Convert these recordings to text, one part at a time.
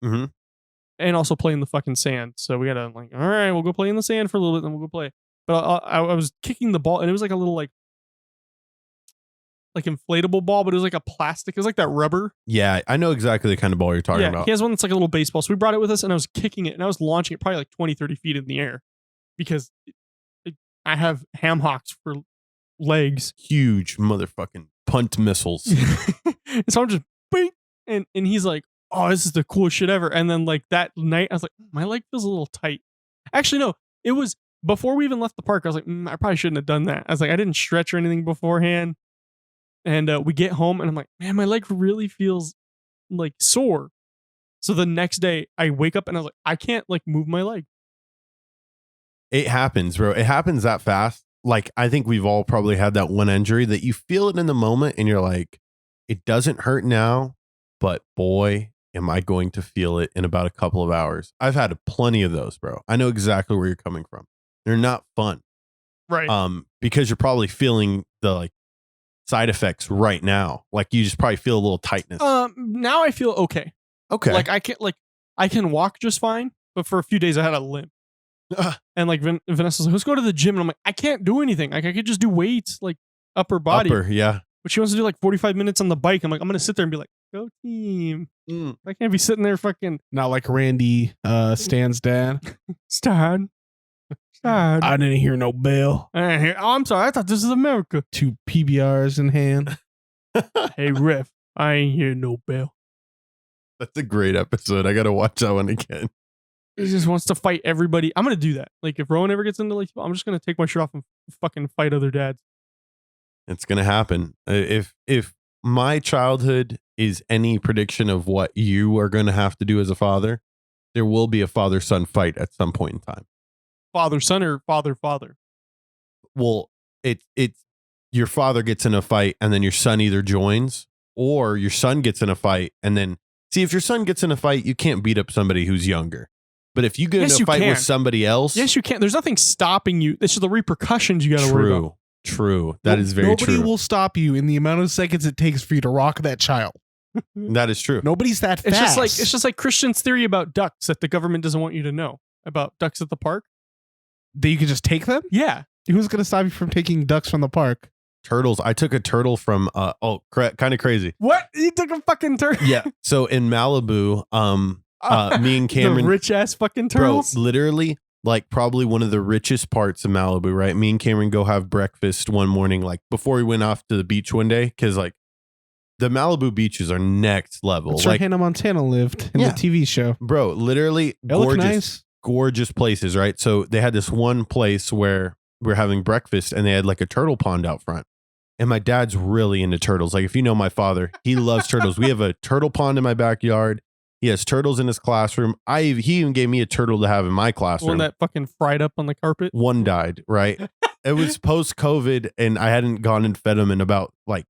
Mm-hmm. And also play in the fucking sand. So we gotta like, all right, we'll go play in the sand for a little bit, then we'll go play. But I was kicking the ball, and it was like a little like inflatable ball, but it was like a plastic. It was like that rubber. Yeah, I know exactly the kind of ball you're talking about. He has one that's like a little baseball. So we brought it with us, and I was kicking it, and I was launching it probably like 20, 30 feet in the air because I have ham hocks for legs. Huge motherfucking punt missiles. And so I'm just bing, and he's like, oh, this is the coolest shit ever. And then like that night, I was like, my leg feels a little tight. Actually, no, it was before we even left the park. I was like, I probably shouldn't have done that. I was like, I didn't stretch or anything beforehand. And we get home, and I'm like, man, my leg really feels like sore. So the next day, I wake up and I was like, I can't like move my leg. It happens, bro. It happens that fast. Like, I think we've all probably had that one injury that you feel it in the moment and you're like, it doesn't hurt now, but boy, am I going to feel it in about a couple of hours. I've had plenty of those, bro. I know exactly where you're coming from. They're not fun. Right. Because you're probably feeling the like side effects right now. Like you just probably feel a little tightness. Now I feel okay. Okay. Like I can walk just fine, but for a few days I had a limp. And like Vanessa's like, let's go to the gym. And I'm like, I can't do anything. Like I could just do weights, like upper body. Yeah. But she wants to do like 45 minutes on the bike. I'm like, I'm going to sit there and be like, go team. I can't be sitting there fucking. Not like Randy Stan's dad. Stan. I didn't hear no bell. Oh, I'm sorry. I thought this is America. 2 PBRs in hand. Hey, ref, I ain't hear no bell. That's a great episode. I got to watch that one again. He just wants to fight everybody. I'm going to do that. Like if Rowan ever gets into like, I'm just going to take my shirt off and fucking fight other dads. It's going to happen. If my childhood is any prediction of what you are going to have to do as a father, there will be a father-son fight at some point in time. Father-son or father-father? Well, it's your father gets in a fight and then your son either joins or your son gets in a fight and then see if your son gets in a fight, you can't beat up somebody who's younger. But if you get in a fight with somebody else, yes, you can. There's nothing stopping you. It's just the repercussions you got to worry about. True. That is very true. Nobody will stop you in the amount of seconds it takes for you to rock that child. That is true. Nobody's that fast. It's just like Christian's theory about ducks that the government doesn't want you to know about ducks at the park. That you can just take them? Yeah. Who's going to stop you from taking ducks from the park? Turtles. I took a turtle from kind of crazy. What? You took a fucking turtle? Yeah. So in Malibu, me and Cameron, the rich ass fucking turtles, bro, literally like probably one of the richest parts of Malibu, right? Me and Cameron go have breakfast one morning, like before we went off to the beach one day, because like the Malibu beaches are next level. That's where like Hannah Montana lived in the TV show, bro. Literally gorgeous places, right? So they had this one place where we're having breakfast, and they had like a turtle pond out front. And my dad's really into turtles. Like if you know my father, he loves turtles. We have a turtle pond in my backyard. He has turtles in his classroom. He even gave me a turtle to have in my classroom. One that fucking fried up on the carpet. One died, right? It was post-COVID, and I hadn't gone and fed him in about like,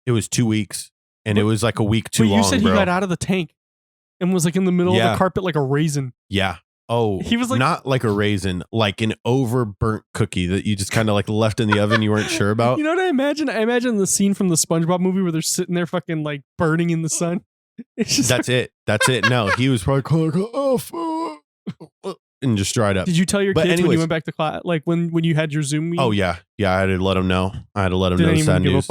it was 2 weeks, and it was like a week too long, you said bro. He got out of the tank and was like in the middle of the carpet like a raisin. Yeah. Oh, he was like, not like a raisin, like an overburnt cookie that you just kind of like left in the oven you weren't sure about. You know what I imagine? I imagine the scene from the SpongeBob movie where they're sitting there fucking like burning in the sun. That's it. No, he was probably like, and just dried up. Did you tell your kids when you went back to class, like when you had your Zoom meeting? Oh yeah. I had to let them know. Did know sad news.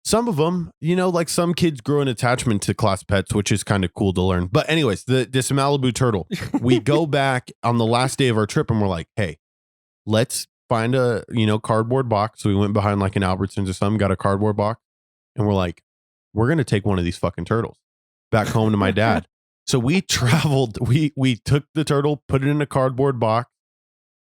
Some of them, like some kids grow an attachment to class pets, which is kind of cool to learn. But anyways, this Malibu turtle, we go back on the last day of our trip and we're like, hey, let's find a, cardboard box. So we went behind like an Albertsons or something, got a cardboard box, and we're like, we're going to take one of these fucking turtles back home to my dad. So we traveled, we took the turtle, put it in a cardboard box,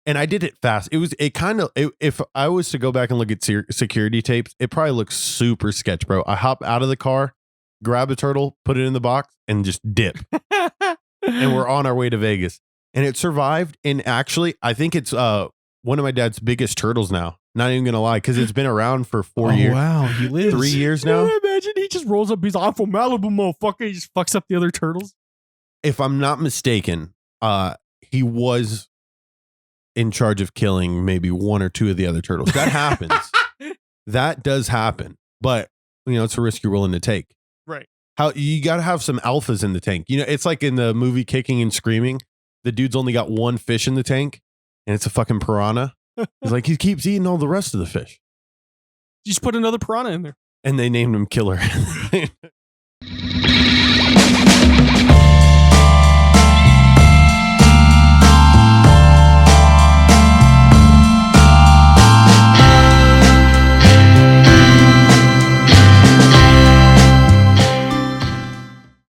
and I did it fast. If I was to go back and look at security tapes, it probably looks super sketch, bro. I hop out of the car, grab a turtle, put it in the box, and just dip. And we're on our way to Vegas. And it survived. And actually, I think it's one of my dad's biggest turtles now. Not even going to lie, because it's been around for 4 years. Wow, he lives. 3 years now. I imagine he just rolls up. He's like, I'm from Malibu, motherfucker. He just fucks up the other turtles. If I'm not mistaken, he was in charge of killing maybe one or two of the other turtles. That happens. That does happen. But, it's a risk you're willing to take. Right. how you got to have some alphas in the tank. You know, it's like in the movie Kicking and Screaming. The dude's only got one fish in the tank, and it's a fucking piranha. He's like, he keeps eating all the rest of the fish. You just put another piranha in there. And they named him Killer.